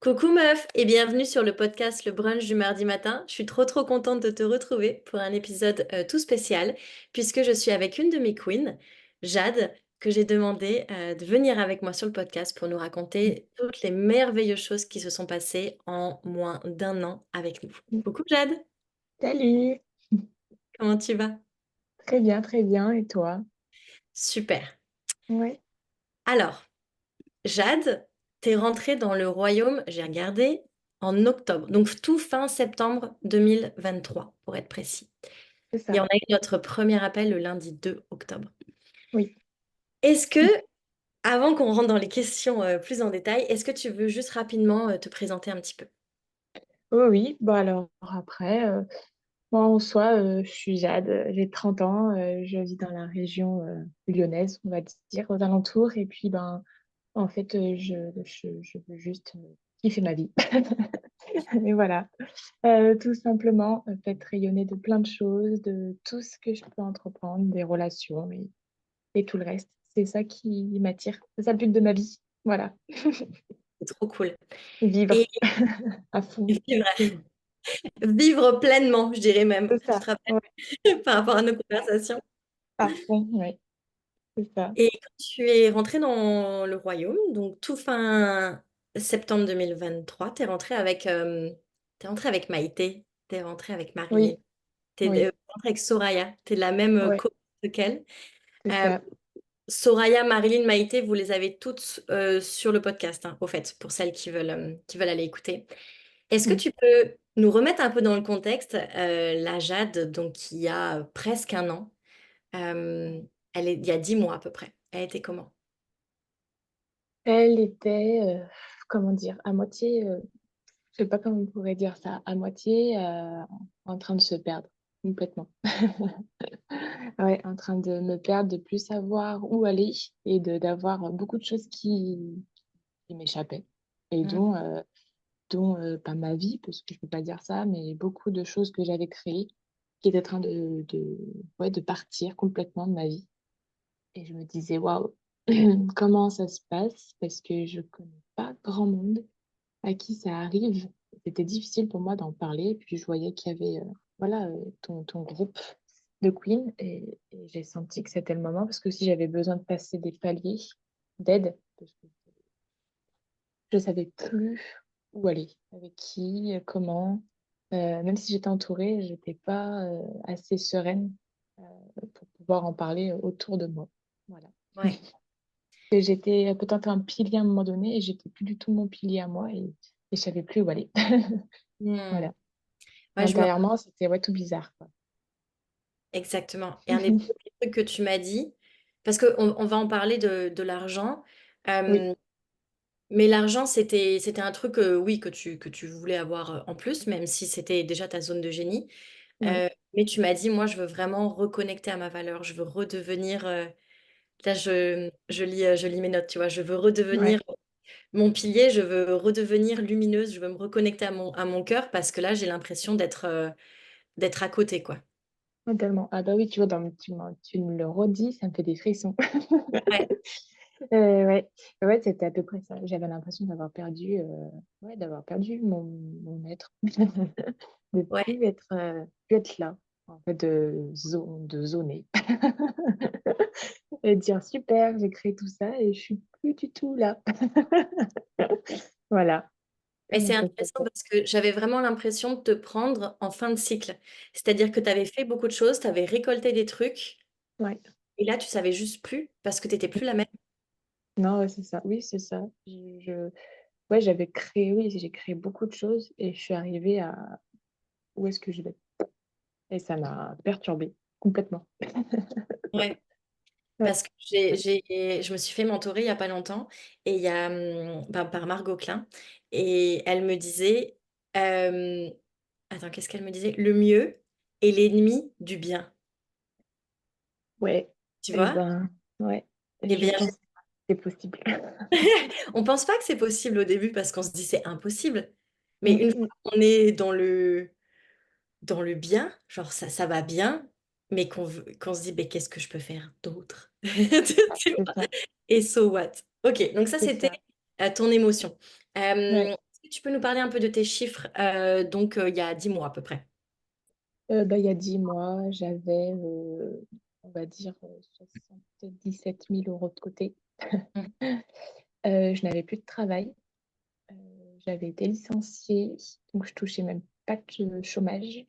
Coucou meuf et bienvenue sur le podcast Le Brunch du mardi matin. Je suis trop contente de te retrouver pour un épisode tout spécial puisque je suis avec une de mes queens, Jade, que j'ai demandé de venir avec moi sur le podcast pour nous raconter toutes les merveilleuses choses qui se sont passées en moins d'un an avec nous. Coucou Jade, Salut! comment tu vas? Très bien et toi? Super. Ouais, Alors, Jade, t'es rentrée dans le royaume, j'ai regardé, en octobre, donc tout fin septembre 2023 pour être précis. c'est Et ça. on a eu notre premier appel le lundi 2 octobre. Oui. Est-ce que, avant qu'on rentre dans les questions plus en détail, est-ce que tu veux juste rapidement te présenter un petit peu? Oui, oui, bah, alors après, moi en soi, je suis Jade, j'ai 30 ans, je vis dans la région, lyonnaise, on va dire, aux alentours et puis, ben, en fait, je veux juste, kiffer ma vie. Et voilà, tout simplement, fait rayonner de plein de choses, de tout ce que je peux entreprendre, des relations et tout le reste. C'est ça qui m'attire, c'est ça le but de ma vie, voilà. C'est trop cool. Et Vivre à fond. vivre, vivre pleinement, je dirais même. C'est Tu ça, te rappelles ouais, par rapport à nos conversations. à fond, ouais, c'est ça. Et quand tu es rentrée dans le royaume, donc tout fin septembre 2023, t'es rentrée avec Maïté, t'es rentrée avec Marilyn, Oui, t'es oui, rentrée avec Soraya, t'es de la même ouais, cohorte qu'elle. c'est Euh, ça. Soraya, Marilyn, Maïté, vous les avez toutes sur le podcast, hein, au fait, pour celles qui veulent aller écouter. Est-ce que Mmh. tu peux nous remettre un peu dans le contexte, la Jade, donc qui a presque un an, euh, il y a 10 mois à peu près. Elle était comment? Elle était, comment dire? À moitié, je sais pas comment on pourrait dire ça, à moitié, en train de se perdre complètement. Ouais, en train de me perdre, de plus savoir où aller et de d'avoir beaucoup de choses qui m'échappaient et Mm. dont pas ma vie, parce que je peux pas dire ça, mais beaucoup de choses que j'avais créées qui étaient en train ouais, de partir complètement de ma vie. Et je me disais: «Waouh, comment ça se passe?» parce que je connais pas grand monde à qui ça arrive. C'était difficile pour moi d'en parler, puis je voyais qu'il y avait, voilà, ton groupe de Queen et j'ai senti que c'était le moment parce que si j'avais besoin de passer des paliers d'aide, parce que je savais plus où aller, avec qui, comment, même si j'étais entourée, j'étais pas, assez sereine, pour pouvoir en parler autour de moi. Voilà. Ouais. Que j'étais peut-être un pilier à un moment donné et j'étais plus du tout mon pilier à moi et je savais plus où aller. Mm. Voilà. Ouais, je me Intérieurement, c'était, ouais, tout bizarre, quoi. exactement. Et un des premiers trucs que tu m'as dit, parce qu'on va en parler de l'argent, Oui, euh, mais l'argent, c'était un truc, oui, que tu voulais avoir en plus, même si c'était déjà ta zone de génie. oui, Mais tu m'as dit, moi, je veux vraiment reconnecter à ma valeur. Je veux redevenir. Là, je lis mes notes, tu vois. Je veux redevenir ouais, mon pilier. Je veux redevenir lumineuse. Je veux me reconnecter à mon cœur parce que là, j'ai l'impression d'être à côté, quoi. totalement. Ah bah oui, tu vois, tu me le redis, ça me fait des frissons. Ouais, Ouais, ouais, c'était à peu près ça. J'avais l'impression d'avoir perdu, ouais, d'avoir perdu mon être, de ouais. plus être là, en fait, de zoner et de dire: «Super, j'ai créé tout ça et je suis plus du tout là». Voilà, Mais c'est donc c'est intéressant ça. parce que j'avais vraiment l'impression de te prendre en fin de cycle. C'est-à-dire que tu avais fait beaucoup de choses, tu avais récolté des trucs, Ouais. et là, tu savais juste plus parce que tu étais plus la même. Non, ouais, c'est ça. Oui, c'est ça. Ouais, oui, j'ai créé beaucoup de choses et je suis arrivée à où est-ce que je vais et ça m'a perturbée complètement. Ouais. Ouais, Parce que ouais. je me suis fait mentorer il y a pas longtemps et il y a, par Margot Klein, et elle me disait, hem, attends, qu'est-ce qu'elle me disait? «Le mieux est l'ennemi du bien», Ouais tu et vois? ben, ouais, Eh je bien, pense que c'est possible. on pense pas que c'est possible au début parce qu'on se dit: «C'est impossible», mais Mmh une fois mh. qu'on est dans le bien, genre ça va bien, mais qu'on se dit: «Beh, qu'est-ce que je peux faire d'autre?» Tu vois? C'est ça, Et so what? OK, donc ça c'est c'était, ça. ton émotion. Ouais. tu peux nous parler un peu de tes chiffres, donc il y a 10 mois à peu près? Il y a 10 mois, j'avais, on va dire, 77 000 € de côté. Mmh. Je n'avais plus de travail, heu, j'avais été licenciée, donc je touchais même pas de chômage.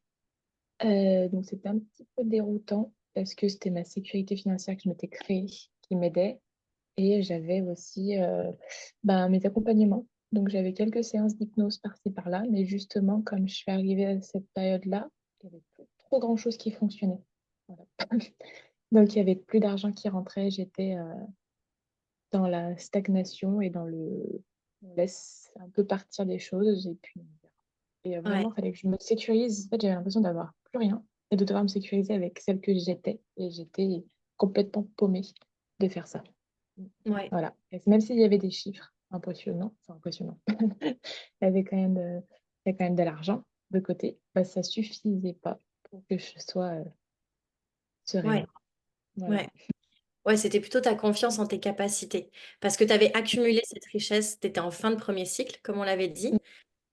Donc c'était un petit peu déroutant parce que c'était ma sécurité financière que je m'étais créée qui m'aidait et j'avais aussi, mes accompagnements. Donc j'avais quelques séances d'hypnose par-ci par-là, mais justement comme je suis arrivée à cette période-là, il y avait plus trop grand chose qui fonctionnait. Voilà. Donc il y avait plus d'argent qui rentrait, j'étais, dans la stagnation et dans le on laisse un peu partir des choses et puis on verra. Et Ouais, vraiment, il fallait que je me sécurise. En fait, j'avais l'impression d'avoir plus rien et de devoir me sécuriser avec celle que j'étais et j'étais complètement paumée de faire ça. Mmh. ouais, Voilà, et même s'il y avait des chiffres impressionnants, enfin impressionnants, il y avait quand même de l'argent de côté, bah, ça suffisait pas pour que je sois, ouais, sereine. Voilà. ouais. Ouais, c'était plutôt ta confiance en tes capacités. Parce que tu avais accumulé cette richesse, tu étais en fin de premier cycle, comme on l'avait Mmh, dit,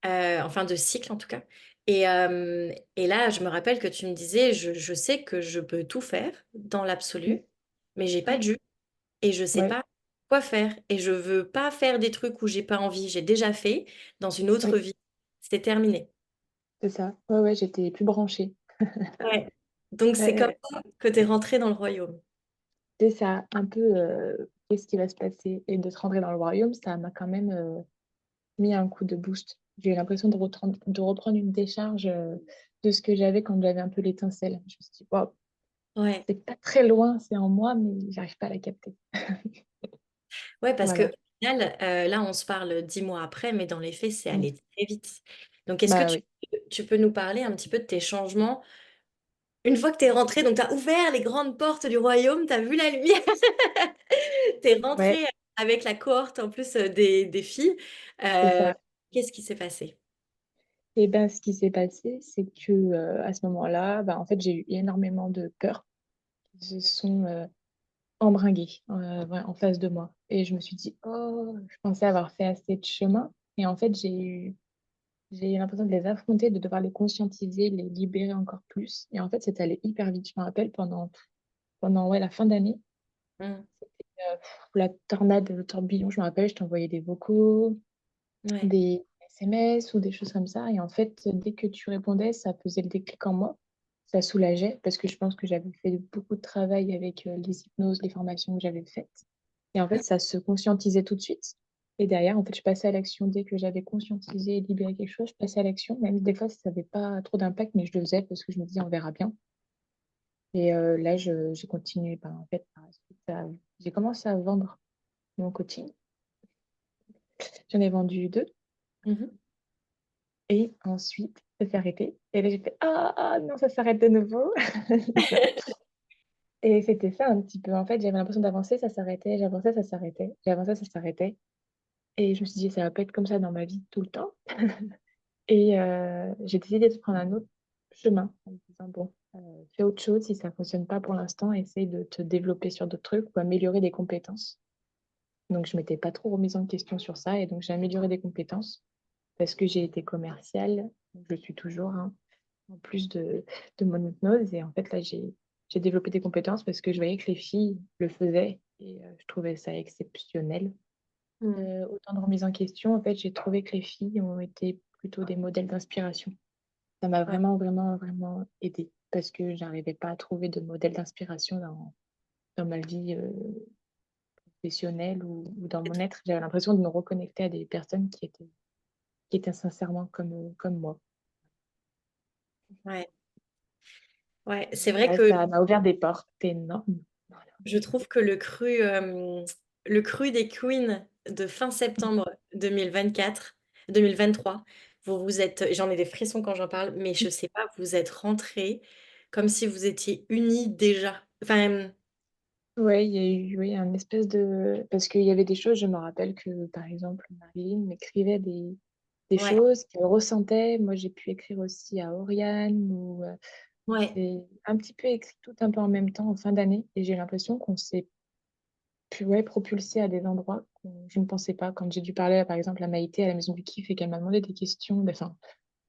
en fin de cycle en tout cas. Et là, je me rappelle que tu me disais: «Je sais que je peux tout faire dans mmh, l'absolu, mais j'ai pas ouais, de jus et je sais ouais, pas quoi faire et je veux pas faire des trucs où j'ai pas envie. J'ai déjà fait dans une autre ouais, vie, c'était terminé». c'est ça. Ouais, ouais, j'étais plus branchée. Ouais. Donc Ouais, c'est comme ouais. ça que tu es rentrée dans le royaume. C'est ça, un peu, qu'est-ce qui va se passer? Et d'être rentrée dans le royaume, ça m'a quand même, mis un coup de boost. J'ai eu l'impression de reprendre une décharge, de ce que j'avais quand j'avais un peu l'étincelle. Je me suis dit: «Waouh, Ouais. c'est pas très loin, c'est en moi, mais j'arrive pas à la capter». Ouais, parce qu'au Voilà. final, là, on se parle 10 mois après, mais dans les faits, c'est Mmh. allé très vite. Donc est-ce que Bah, tu oui. tu peux nous parler un petit peu de tes changements? Une fois que tu es rentrée, donc tu as ouvert les grandes portes du royaume, tu as vu la lumière, tu es Ouais, rentrée avec la cohorte en plus, des filles. c'est Heu, ça. Qu'est-ce qui s'est passé? Et ben, ce qui s'est passé, c'est que, à ce moment-là, bah, en fait, j'ai eu énormément de peurs qui se sont, embringuées, ouais, en face de moi et je me suis dit: «Oh!» Je pensais avoir fait assez de chemin et en fait, j'ai eu l'impression de les affronter, de devoir les conscientiser, les libérer encore plus et en fait, c'est allé hyper vite. Je me rappelle pendant ouais, la fin d'année, Mmh. la tornade, le tourbillon, je me rappelle, je t'envoyais des vocaux, Ouais. des SMS ou des choses comme ça et en fait, dès que tu répondais, ça faisait le déclic en moi. Ça soulageait parce que je pense que j'avais fait beaucoup de travail avec, les hypnoses, les formations que j'avais faites et en fait, ça se conscientisait tout de suite et derrière, en fait, je passais à l'action. Dès que j'avais conscientisé et libéré quelque chose, je passais à l'action. Même des fois, ça avait pas trop d'impact, mais je le faisais parce que je me disais: «On verra bien» et là, j'ai continué. Ben, en fait, par la suite, j'ai commencé à vendre mon coaching. J'en ai vendu 2 Mmh mh. et ensuite, ça s'est arrêté et là, j'ai fait: «Ah, ah non, ça s'arrête de nouveau». Et c'était ça un petit peu. En fait, j'avais l'impression d'avancer, ça s'arrêtait, j'avançais, ça s'arrêtait, j'avançais, ça s'arrêtait et je me suis dit: «Ça va pas être comme ça dans ma vie tout le temps» et j'ai décidé de prendre un autre chemin en me disant: «Bon, fais autre chose, si ça fonctionne pas pour l'instant, essaye de te développer sur d'autres trucs ou améliorer des compétences». Donc je m'étais pas trop remise en question sur ça et donc j'ai amélioré des compétences parce que j'ai été commerciale, donc je suis toujours, hein, en plus de mon hypnose et en fait, là, j'ai développé des compétences parce que je voyais que les filles le faisaient et je trouvais ça exceptionnel. Mmh. Autant de remise en question, en fait, j'ai trouvé que les filles ont été plutôt des modèles d'inspiration. Ça m'a Ouais. vraiment, vraiment, vraiment aidée parce que j'arrivais pas à trouver de modèle d'inspiration dans ma vie, professionnelle ou dans C'est mon trop être. J'avais l'impression de me reconnecter à des personnes qui étaient sincèrement comme moi. ouais. Ouais, c'est Donc vrai ouais, que ça m'a ouvert des portes énormes. Voilà. je trouve que le cru des queens de fin septembre 2023, vous vous êtes j'en ai des frissons quand j'en parle, mais je sais pas, vous êtes rentrées comme si vous étiez unies déjà. Enfin, Ouais, il y a eu, oui, un espèce de parce qu'il y avait des choses, je me rappelle que, par exemple, Marilyn m'écrivait des ouais, choses qu'elle ressentait. Moi, j'ai pu écrire aussi à Oriane ou, on ouais, s'est un petit peu écrit tout un peu en même temps en fin d'année et j'ai l'impression qu'on s'est puis ouais, propulsée à des endroits que je ne pensais pas. Quand j'ai dû parler, par exemple, à Maïté à la Maison du Kiff et qu'elle m'a demandé des questions, enfin,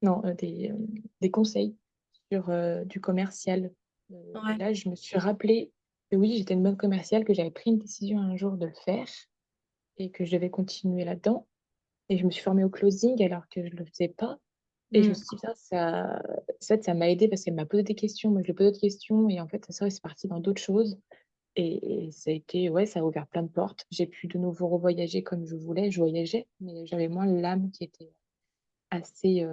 non, des conseils sur du commercial. Et Ouais. là, je me suis rappelé que oui, j'étais une bonne commerciale, que j'avais pris une décision un jour de le faire et que je devais continuer là-dedans. Et je me suis formée au closing alors que je ne le faisais pas. Et je me Mmh. suis dit, putain, en fait, ça m'a aidé parce qu'elle m'a posé des questions, moi je lui ai posé d'autres questions, et en fait, ça c'est parti dans d'autres choses. Et ça a été, ouais, ça a ouvert plein de portes. J'ai pu de nouveau revoyager comme je voulais. Je voyageais, mais j'avais moins l'âme qui était assez,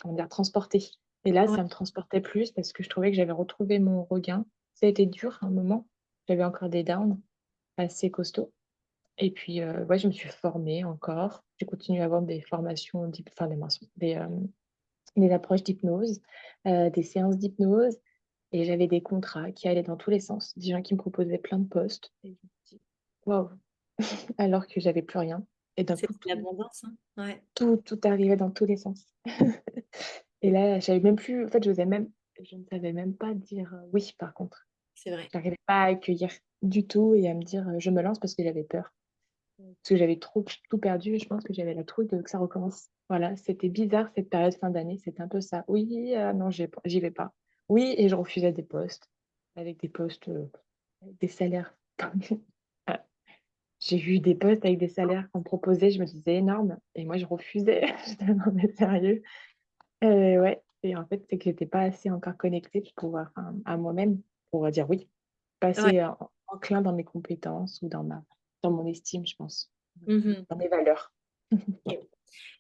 comment dire, transportée. Et là, Ouais. ça me transportait plus parce que je trouvais que j'avais retrouvé mon regain. Ça a été dur un moment. J'avais encore des downs assez costauds. Et puis, ouais, je me suis formée encore. J'ai continué à avoir des formations, enfin des approches d'hypnose, des séances d'hypnose, et j'avais des contrats qui allaient dans tous les sens. Des gens qui me proposaient plein de postes et je me suis dit: «Waouh!» alors que j'avais plus rien, et d'un C'est coup l'abondance, hein. Ouais. tout arrivait dans tous les sens. Et là, j'avais même plus, en fait, je ne savais même pas dire, «oui» par contre. C'est vrai. J'arrivais pas à accueillir du tout et à me dire, «Je me lance», parce que j'avais peur. Parce que j'avais trop tout perdu et je pense que j'avais la trouille de que ça recommence. Voilà, c'était bizarre cette période fin d'année, c'était un peu ça. Oui, non, j'y vais pas. Oui, et je refusais des postes, avec des postes, avec des salaires. Ah, j'ai eu des postes avec des salaires qu'on me proposait, je me disais énormes et moi je refusais. J'étais: «Non mais sérieux?» Ouais, et en fait, c'est que j'étais pas assez encore connectée pour pouvoir, enfin, à moi-même, pour dire oui. Pas Ouais. assez enclin dans mes compétences ou dans mon estime, je pense. Mmh. Dans mes valeurs. OK.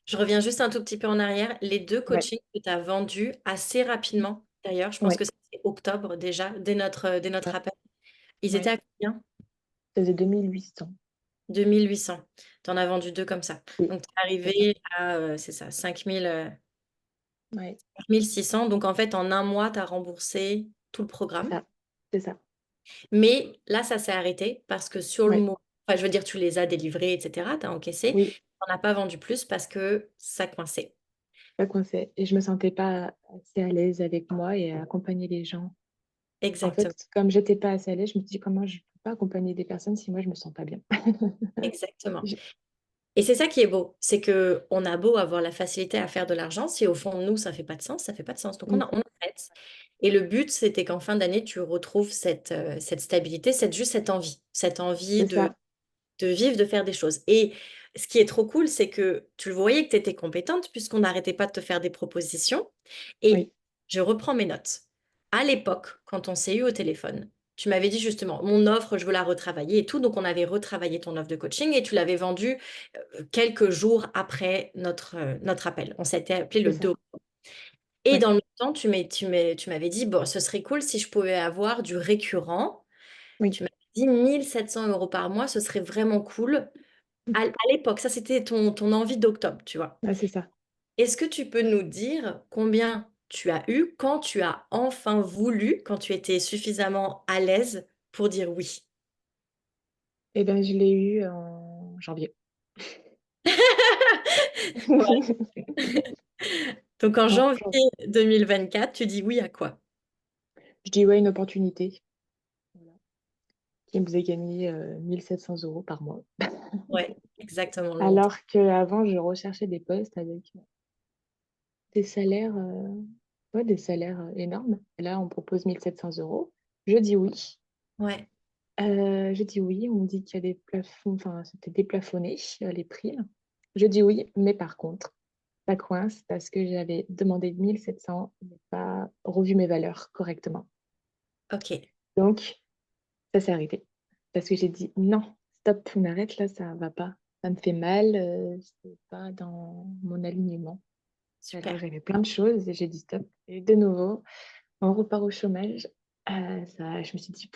Je reviens juste un tout petit peu en arrière. Les 2 Ouais, coachings que tu as vendus assez rapidement, d'ailleurs, je pense ouais, que c'était octobre déjà, dès c'est notre ça. appel. Ils étaient Ouais, à combien? ça faisait 2 800. 2 800. Tu en as vendu 2 comme ça. Oui, Donc tu es c'est ça. arrivé à, c'est ça, 5 Ouais, 600. Donc en fait, en un mois, tu as remboursé tout le c'est programme. ça. C'est ça. Mais là, ça s'est arrêté parce que sur le Ouais, mo enfin, je veux dire, tu les as délivrés et cetera, tu as encaissé. oui, Tu en as pas vendu plus parce que ça coinçait. pas coincée, et je me sentais pas assez à l'aise avec moi et à accompagner les gens. En Exactement, fait, comme j'étais pas assez à l'aise, je me suis dit: «Comment je peux pas accompagner des personnes si moi je me sens pas bien?» exactement. J'ai Et c'est ça qui est beau, c'est qu'on a beau avoir la facilité à faire de l'argent, si au fond de nous, ça fait pas de sens, ça fait pas de sens. Donc mmh, on arrête et le but, c'était qu'en fin d'année, tu retrouves cette stabilité, cette envie c'est ça. de vivre, de faire des choses. Et ce qui est trop cool, c'est que tu le voyais que tu étais compétente puisqu'on n'arrêtait pas de te faire des propositions. Et Oui, je reprends mes notes. À l'époque, quand on s'est eu au téléphone, tu m'avais dit justement: «Mon offre, je veux la retravailler et tout». Donc on avait retravaillé ton offre de coaching et tu l'avais vendue, quelques jours après notre appel. On s'était appelé c'est le ça. 2. Et Ouais, dans le même temps, tu m'avais dit: «Bon, ce serait cool si je pouvais avoir du récurrent». oui. Tu m'avais dit 1 700 € par mois, ce serait vraiment cool. Mmh. À l'époque, ça c'était ton envie d'octobre, tu vois? Ouais, c'est ça. Est-ce que tu peux nous dire combien tu as eu quand tu as enfin voulu, quand tu étais suffisamment à l'aise pour dire oui? Et ben, je l'ai eu en janvier. Ouais. Donc en En janvier jan 2024, tu dis oui à quoi? Je dis: «Ouais, une opportunité», voilà, qui me faisait gagner, 1 700 € par mois. Ouais, exactement le montant. Alors qu'avant, je recherchais des postes avec des salaires, ouais, des salaires, énormes. Et là, on me propose 1 700 €. Je dis oui. Ouais, Je dis oui, on me dit qu'il y a des plafonds, enfin, c'était déplafonné, les primes. Je dis oui, mais par contre, ça coince parce que j'avais demandé 1 700, mais pas revu mes valeurs correctement. OK. Donc ça s'est arrêté parce que j'ai dit: «Non, stop, on arrête là, ça va pas. Ça me fait mal, c'est pas dans mon alignement». Alors Super. j'avais plein de choses et j'ai dit: «Stop», et de nouveau, on repart au chômage. Ça Je me suis dit: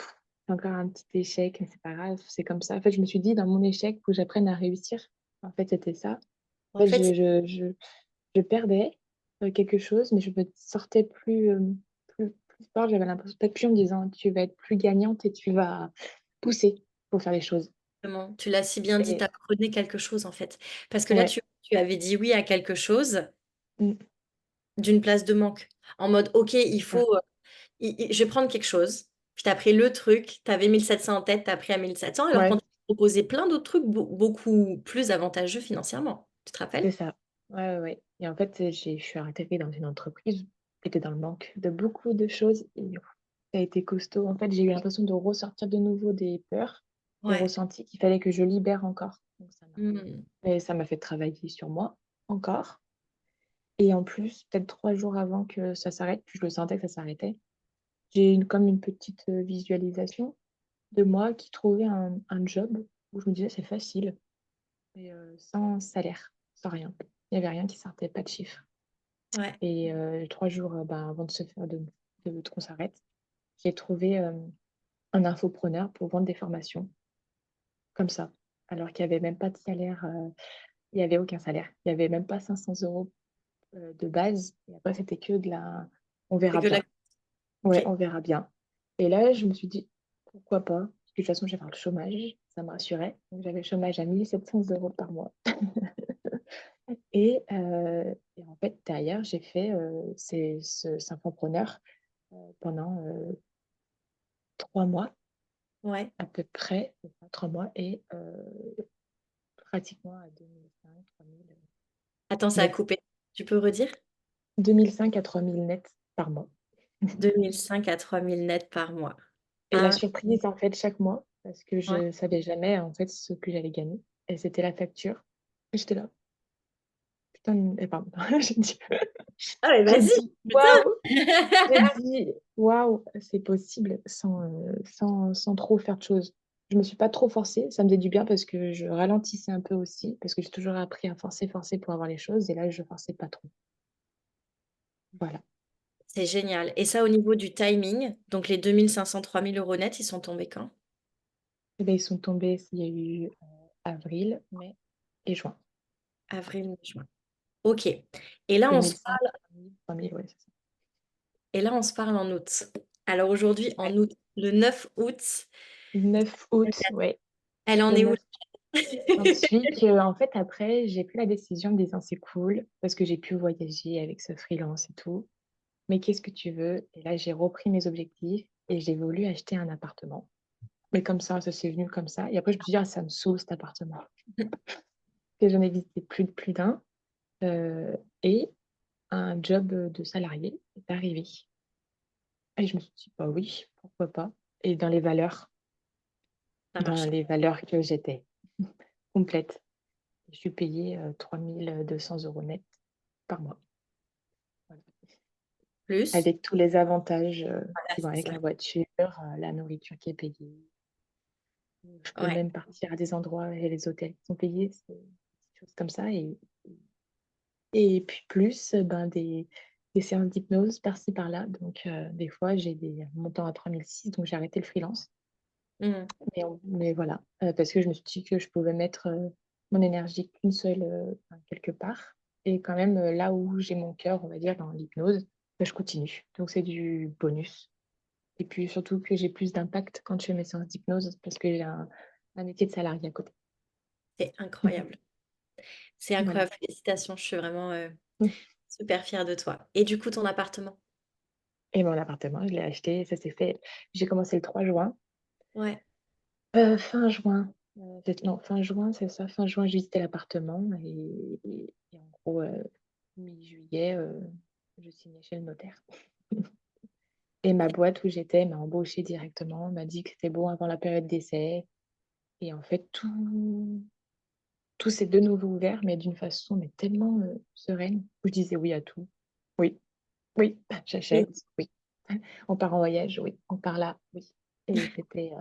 «C'est encore un petit échec, mais c'est pas grave, c'est comme ça». En fait, je me suis dit: «Dans mon échec, faut que j'apprenne à réussir». En fait, c'était ça. En En fait, fait, je perdais, quelque chose, mais je me sortais plus fort. J'avais l'impression d'appuyer en me disant: «Tu vas être plus gagnante et tu vas pousser pour faire les choses». exactement, tu l'as si bien dit, tu Et apprenais quelque chose, en fait. Parce que là, ouais, tu avais dit oui à quelque chose mmh, d'une place de manque. En mode: «OK, il c'est ça. faut, je vais prendre quelque chose». Puis tu as pris le truc, tu avais 1 700 en tête, tu as pris à 1 700 alors qu'en Ouais, proposé plein d'autres trucs beaucoup plus avantageux financièrement. Tu te C'est rappelles? ça. Ouais, ouais, ouais et en fait, je suis intégrée dans une entreprise qui était dans le manque de beaucoup de choses et ça a été costaud. En fait, j'ai eu l'impression de ressortir de nouveau des peurs, des Ouais. ressentis qu'il fallait que je libère encore. Donc Mmh. ça m'a fait travailler sur moi, encore et en plus, peut-être 3 jours avant que ça s'arrête, puis je le sentais que ça s'arrêtait, j'ai eu comme une petite, visualisation de moi qui trouvait un job où je me disais: «C'est facile» et sans salaire, sans rien. Il y avait rien qui sortait, pas de chiffres. Ouais. Et 3 jours, ben, avant de se faire de qu'on s'arrête, j'ai trouvé, un infopreneur pour vendre des formations, comme ça. Alors qu'il y avait même pas de salaire, il y avait aucun salaire. Il y avait même pas 500 € de base et après c'était que de la «on C'est verra que la bien». Ouais, OK. on verra bien et là, je me suis dit: «Pourquoi pas?» parce que de toute façon, j'avais le chômage, ça me rassurait. Donc j'avais le chômage à 1 700 € par mois et en fait, derrière, j'ai fait, cet infopreneur, pendant, 3 mois Ouais. à peu près, c'est ça, 3 mois et pratiquement à 2 500-3 000 Attends, ça a net. coupé. Tu peux redire? 2 500 à 3 000 net par mois 2 500 à 3 000 net par mois. et la Ah surprise, en fait, chaque mois, parce que ouais. je savais jamais, en fait, ce que j'allais gagner et c'était la facture et j'étais là: «Putain» pardon, j'ai dit Ah mais j'ai vas-y, dit: putain! «Waouh!» J'ai dit: «Waouh, c'est possible» sans trop faire de choses. Je me suis pas trop forcée, ça me faisait du bien parce que je ralentissais un peu aussi, parce que j'ai toujours appris à forcer, forcer pour avoir les choses et là, je forçais pas trop. Voilà. C'est génial et ça au niveau du timing, donc les 2 500-3 000 € net, ils sont tombés quand? Et beh, ils sont tombés il y a eu, avril, mai et juin. Avril, mai, juin. OK et là on se 2 500, 3 000, ouais, c'est ça. parle en août. Alors aujourd'hui Ouais. en août, le 9 août, 9 août, ouais, elle en le est où? 9. J'en suis qu'en fait, après, j'ai pris la décision en me disant: «C'est cool» parce que j'ai pu voyager avec ce freelance et tout. Mais qu'est-ce que tu veux? Et là, j'ai repris mes objectifs et j'ai voulu acheter un appartement. Mais comme ça s'est venu comme ça et après je me suis dit: «Ah ça me saoule cet appartement». Et j'en ai visité plus d'un, heu et un job, de salarié est arrivé et je me suis dit: «Bah oui, pourquoi pas?» et Ça dans marche les valeurs que j'étais, complète. Je suis payée, 3 200 € net par mois. Voilà. plus? Avec tous les avantages, Voilà, qui vont c'est avec ça. la voiture, la nourriture qui est payée. Je peux Ouais. même partir à des endroits et les hôtels qui sont payés, c'est des choses comme ça et puis plus, ben, des séances d'hypnose par-ci par-là donc des fois j'ai des montants à 3 600 donc j'ai arrêté le freelance. Mmh. Mais voilà, parce que je me suis dit que je pouvais mettre, mon énergie qu'une seule, enfin quelque part et quand même, là où j'ai mon cœur, on va dire dans l'hypnose, bah, je continue. Donc c'est du bonus et puis surtout que j'ai plus d'impact quand je fais mes séances d'hypnose parce que j'ai un métier de salarié à côté. C'est incroyable. C'est Voilà. incroyable. Félicitations, je suis vraiment, super fière de toi et du coup ton appartement? Et mon appartement, je l'ai acheté, ça s'est fait j'ai commencé le 3 juin, Ouais. fin juin, peut-être non, fin juin, c'est ça, fin juin, j'ai visité l'appartement et en gros, mi-juillet, je signais chez le notaire et ma boîte où j'étais m'a embauchée directement, m'a dit que c'était bon avant la période d'essai et en fait tout s'est de nouveau ouvert, mais d'une façon mais tellement, sereine, où je disais oui à tout. Oui, oui, Et j'achète, oui. On part en voyage, oui. On part là, oui et c'était,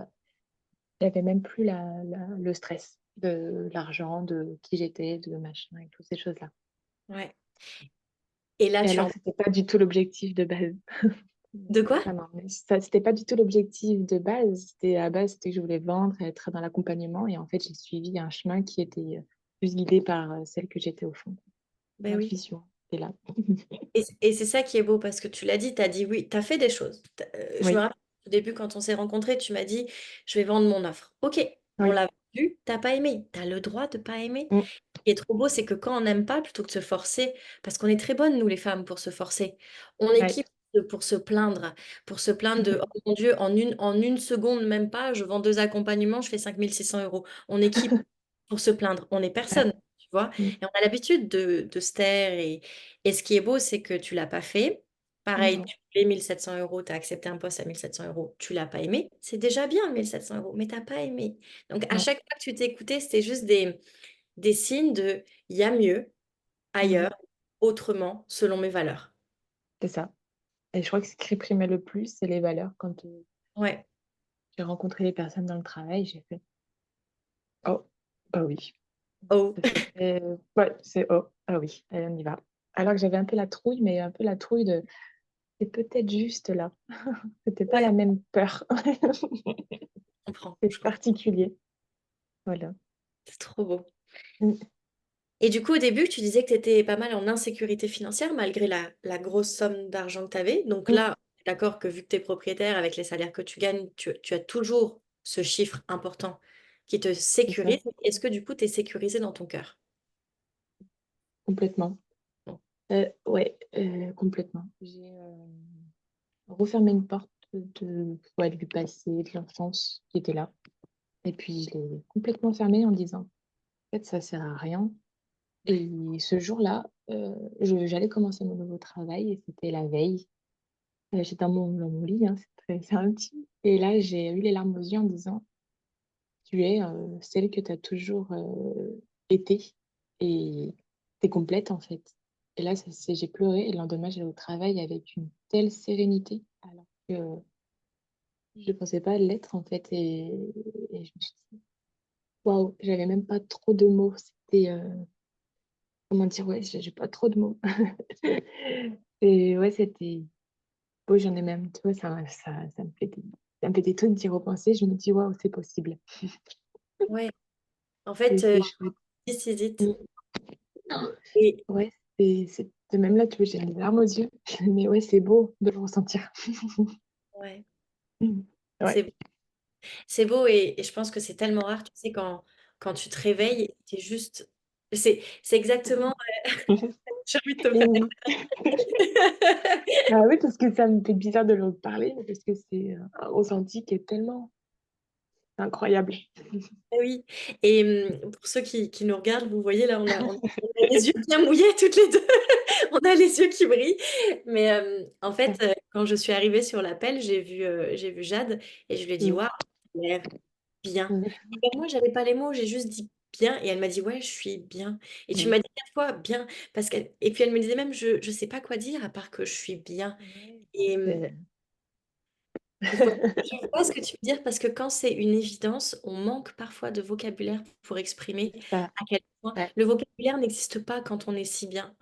il y avait même plus le stress de l'argent, de qui j'étais, de machin et toutes ces choses-là. ouais et là Et tu alors en c'était pas du tout l'objectif de base. de quoi? Ça c'était pas du tout l'objectif de base. C'était à la base, c'était que je voulais vendre et être dans l'accompagnement et en fait, j'ai suivi un chemin qui était, plus guidé par, celle que j'étais au fond. Beh, oui L'intuition était là. et c'est ça qui est beau parce que tu l'as dit, tu as dit oui, tu as fait des choses. Je me Oui, rappelle au début quand on s'est rencontrés, tu m'as dit: «Je vais vendre mon offre». OK, on oui. l'a vendue, tu as pas aimé, tu as le droit de pas aimer. Mmh, Ce qui est trop beau, c'est que quand on n'aime pas, plutôt que de se forcer parce qu'on est très bonnes nous les femmes pour se forcer, on ouais, équipe pour se plaindre, de: «Oh mon Dieu, en une seconde, même pas, je vends 2 accompagnements, je fais 5 600 €». On est qui pour se plaindre? On est Ouais. personne, tu vois? Mmh. Et on a l'habitude de se taire et ce qui est beau, c'est que tu l'as pas fait. Pareil, Non, tu voulais 1 700 €, tu as accepté un poste à 1 700 €, tu l'as pas aimé. C'est déjà bien 1 700 €, mais tu as pas aimé. Donc à non. chaque fois que tu t'es écouté, c'était juste des signes de: «Il y a mieux, Mmh. ailleurs, autrement, selon mes valeurs». C'est ça et je crois que ce qui primait le plus, c'est les valeurs. Quand, Ouais. j'ai rencontré les personnes dans le travail, j'ai fait: «Oh, bah oui». Oh! C'était très ouais, c'est: «Oh, ah oui, allez on y va». Alors que j'avais un peu la trouille, mais un peu la trouille de: «C'est peut-être juste là». C'était pas Ouais, la même peur. je C'est comprends, particulier, voilà. c'est trop beau. Mmh. Et du coup, au début, tu disais que tu étais pas mal en insécurité financière malgré la grosse somme d'argent que tu avais. Donc Mmh. là, tu es d'accord que vu que tu es propriétaire avec les salaires que tu gagnes, tu as toujours ce chiffre important qui te C'est ça, sécurise. Est-ce que du coup, tu es sécurisé dans ton cœur? complètement. Bon, Ouais, complètement. J'ai, refermé une porte de ouais, du passé, de l'enfance qui était là et puis je l'ai complètement fermée en disant: «En fait, ça sert à rien». ouais, Et ce jour-là, j'allais commencer mon nouveau travail et c'était la veille. J'étais dans mon lit, hein, c'est intime et là, j'ai eu les larmes aux yeux en disant: «Tu es, celle que tu as toujours, été et tu es complète, en fait». Et là, j'ai pleuré et le lendemain, j'allais au travail avec une telle sérénité alors que je ne pensais pas l'être, en fait et je me suis dit: «Waouh!» J'avais même pas trop de mots. C'était, comment dire? Ouais, j'ai pas trop de mots. Et ouais, c'était beau, j'en ai même tu vois, ça me fait des trucs d'y repenser. Je me dis: «Waouh, c'est possible». ouais. En Et fait, c'est chouette. this is it. Mmh. Et Ouais, c'est même là, tu vois, j'ai les larmes aux yeux. Mais ouais, c'est beau de le ressentir. ouais, Mmh. Ouais. c'est c'est beau et je pense que c'est tellement rare, tu sais, quand tu te réveilles et tu es juste c'est exactement, j'ai envie de te faire Mmh. Ah oui, parce que ça me fait bizarre de le parler, mais parce que c'est, un ressenti qui est tellement incroyable. eh oui et pour ceux qui nous regardent, vous voyez là, on a les yeux bien mouillés toutes les 2. On a les yeux qui brillent. Mais en fait, quand je suis arrivée sur l'appel, j'ai vu Jade et je lui ai dit: Mmh. «Waouh, tu as l'air bien». Mmh. Et ben, moi, j'avais pas les mots, j'ai juste dit: «Bien» et elle m'a dit: «Ouais, je suis bien» et tu Mmh. m'as dit 4 fois: «Bien» parce qu'elle et puis elle me disait même: «Je sais pas quoi dire à part que je suis bien» Ouais, et c'est il faut je vois ce que tu veux dire parce que quand c'est une évidence, on manque parfois de vocabulaire pour exprimer c'est ça, à quel point ouais. le vocabulaire n'existe pas quand on est si bien.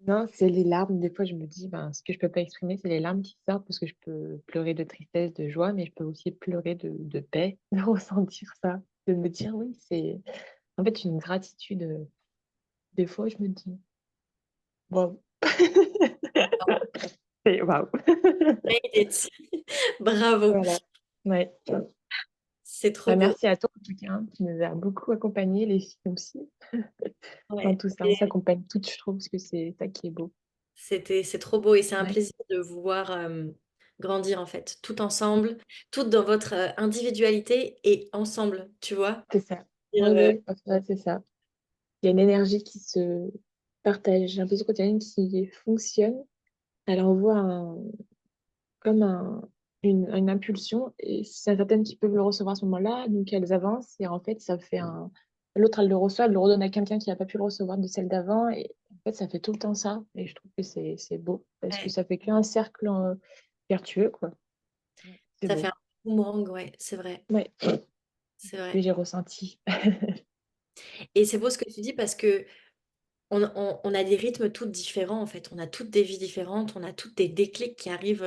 Non, c'est les larmes. Des fois, je me dis: «Ben, ce que je peux pas exprimer, c'est les larmes qui sortent», parce que je peux pleurer de tristesse, de joie, mais je peux aussi pleurer de paix, de ressentir ça, de me dire: «Oui, c'est» en fait, une gratitude, des fois, je me dis: «Waouh!» C'est waouh! Made it. Bravo, Voilà, ouais. c'est trop Bah, beau. merci à toi, en tout cas, hein, tu nous as beaucoup accompagnés, les filles aussi, dans Ouais tout ça. On et s'accompagne toutes, je trouve, parce que c'est ça qui est beau. c'est trop beau et c'est un Ouais, plaisir de vous voir, grandir en fait, toutes ensemble, toutes dans votre, individualité et ensemble, tu vois? c'est ça. Dire, Oui, oui, ouais, c'est ça. Il y a une énergie qui se partage. J'ai l'impression quand il y en a une qui fonctionne, elle envoie comme une impulsion et c'est certaines qui peuvent le recevoir à ce moment-là, donc elles avancent et en fait, ça fait un l'autre, elle le reçoit, elle le redonne à quelqu'un qui n'a pas pu le recevoir de celle d'avant et en fait, ça fait tout le temps ça et je trouve que c'est beau parce que ouais, ça fait qu'un cercle, vertueux, quoi. Ouais, c'est ça fait beau. un boomerang, ouais, Ouais, c'est que vrai j'ai ressenti. et c'est beau ce que tu dis parce que on a des rythmes toutes différents, en fait. On a toutes des vies différentes, on a toutes des déclics qui arrivent,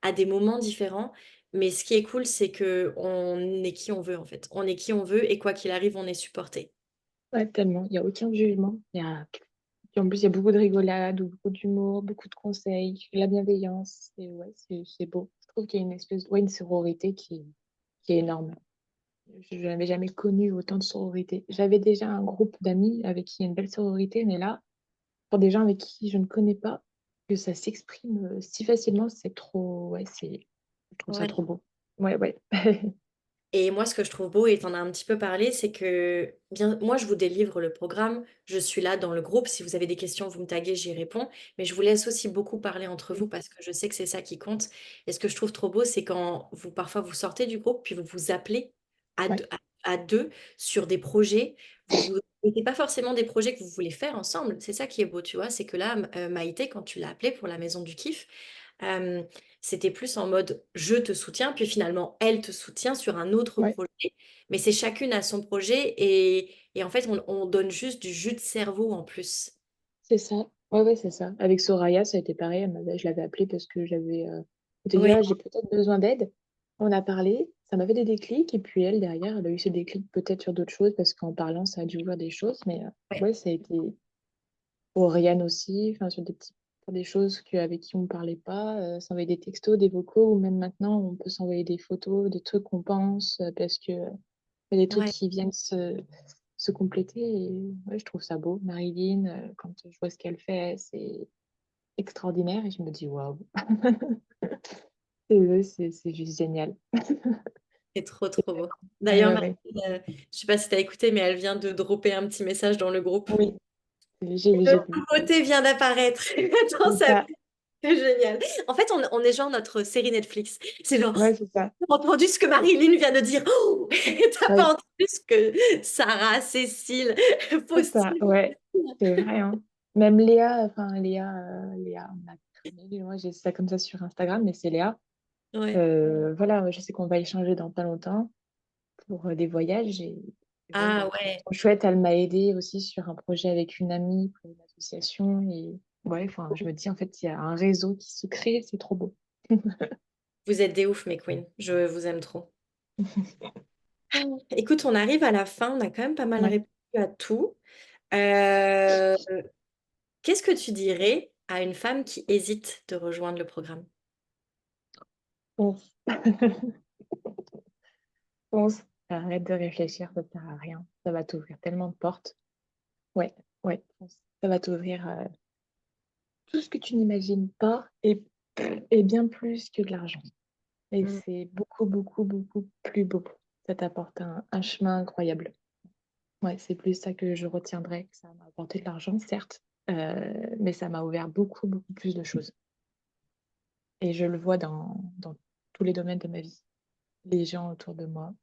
à des moments différents. Mais ce qui est cool, c'est qu'on est qui on veut, en fait. On est qui on veut et quoi qu'il arrive, on est supporté. Ouais, tellement, il y a aucun jugement. Puis en plus, il y a beaucoup de rigolade, beaucoup d'humour, beaucoup de conseils, la bienveillance et ouais, c'est beau. Je trouve qu'il y a une espèce ouais, une sororité qui est énorme. Je n'avais jamais connu autant de sororité. J'avais déjà un groupe d'amis avec qui il y a une belle sororité, mais là, pour des gens avec qui je ne connais pas, que ça s'exprime, si facilement, c'est trop ouais, je trouve ça Ouais. trop beau. Ouais, ouais. Et moi, ce que je trouve beau et tu en as un petit peu parlé, c'est que bien moi, je vous délivre le programme, je suis là dans le groupe. Si vous avez des questions, vous me taguez, j'y réponds. Mais je vous laisse aussi beaucoup parler entre Mmh. vous parce que je sais que c'est ça qui compte. Et ce que je trouve trop beau, c'est quand vous parfois vous sortez du groupe, puis vous vous appelez Ouais, à 2 sur des projets. Vous vous mettez pas forcément des projets que vous voulez faire ensemble. C'est ça qui est beau, tu vois? C'est que là, Maïté, quand tu l'as appelée pour la maison du kiff, hem c'était plus en mode je te soutiens, puis finalement elle te soutient sur un autre ouais, projet, mais c'est chacune à son projet et en fait on donne juste du jus de cerveau en plus. c'est ça. Ouais, ouais, c'est ça. Avec Soraya, ça a été pareil, je l'avais appelée parce que je m'étais dit: Ouais, «Ah, j'ai peut-être besoin d'aide». On a parlé, ça m'a fait des déclics et puis elle, derrière, elle a eu ses déclics peut-être sur d'autres choses parce qu'en parlant, ça a dû ouvrir des choses, mais ouais, ouais, ça a été pour Oriane aussi, enfin sur pour des choses avec qui on parlait pas, s'envoyer des textos, des vocaux ou même maintenant on peut s'envoyer des photos, des trucs qu'on pense, parce que, y a des trucs ouais, qui viennent se compléter et ouais, je trouve ça beau. Marilyn, quand je vois ce qu'elle fait, c'est extraordinaire et je me dis: «Waouh!» c'est juste génial. c'est trop, trop beau. Ouais, D'ailleurs ouais, ouais. Mathilde, je sais pas si tu as écouté, mais elle vient de dropper un petit message dans le groupe. Oui, Le j'ai vu. nouveauté vient d'apparaître dans C'est sa ça. vie, c'est génial. En fait, on est genre notre série Netflix. C'est genre: Ouais, c'est ça. «Tu as entendu ce que Marilyn vient de dire? Oh! Tu as Ouais, pas entendu ce que Sarah, Cécile, c'est ça, Faustine?» ouais, c'est vrai, hein. Même Léa, enfin Léa, on a traîné, moi j'ai ça comme ça sur Instagram, mais c'est Léa. Ouais. Voilà, je sais qu'on va échanger dans pas longtemps pour, des voyages et ouais, Ah trop ouais, trop chouette. Elle m'a aidée aussi sur un projet avec une amie pour une association et ouais, enfin, je me dis, en fait, il y a un réseau qui se crée, c'est trop beau. vous êtes des ouf mes queens, je vous aime trop. Écoute, on arrive à la fin, on a quand même pas mal Ouais, répondu à tout. Heu, qu'est-ce que tu dirais à une femme qui hésite de rejoindre le programme? fonce, fonce, arrête de réfléchir, ça sert à rien. Ça va t'ouvrir tellement de portes. Ouais, ouais, fonce. Ça va t'ouvrir, tout ce que tu n'imagines pas et bien plus que de l'argent et Mmh. c'est beaucoup, beaucoup, beaucoup plus beau. Ça t'apporte un chemin incroyable. Ouais, c'est plus ça que je retiendrai. Ça m'a apporté de l'argent, certes, mais ça m'a ouvert beaucoup, beaucoup plus de choses et je le vois dans tous les domaines de ma vie. Les gens autour de moi,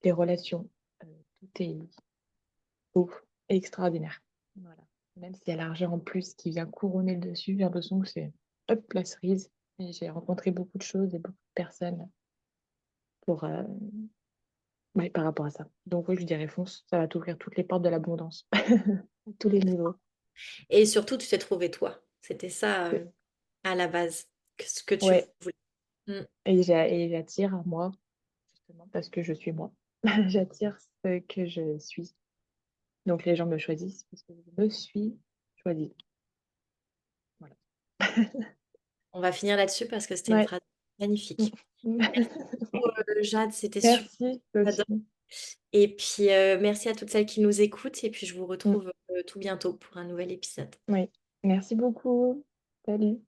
les relations, tout est beau et extraordinaire. Voilà. Même s'il y a l'argent en plus qui vient couronner le dessus, j'ai l'impression que c'est hop, la cerise et j'ai rencontré beaucoup de choses et beaucoup de personnes pour, ouais, par rapport à ça. Donc oui, je dirais fonce, ça va t'ouvrir toutes les portes de l'abondance, à tous les Mmh. niveaux. Et surtout, tu t'es trouvé toi. C'était ça, C'est à la base, que ce que tu ouais voulais. Mmh. et j'attire à moi, justement parce que je suis moi. J'attire ce que je suis. Donc les gens me choisissent parce que je me suis choisie. Voilà. On va finir là-dessus parce que c'était une Ouais. phrase Mmh. magnifique. Merci beaucoup, Jade, c'était super. Merci, toi J'adore aussi. et puis, merci à toutes celles qui nous écoutent et puis je vous Mmh. retrouve, tout bientôt pour un nouvel épisode. Oui. Merci beaucoup. Salut.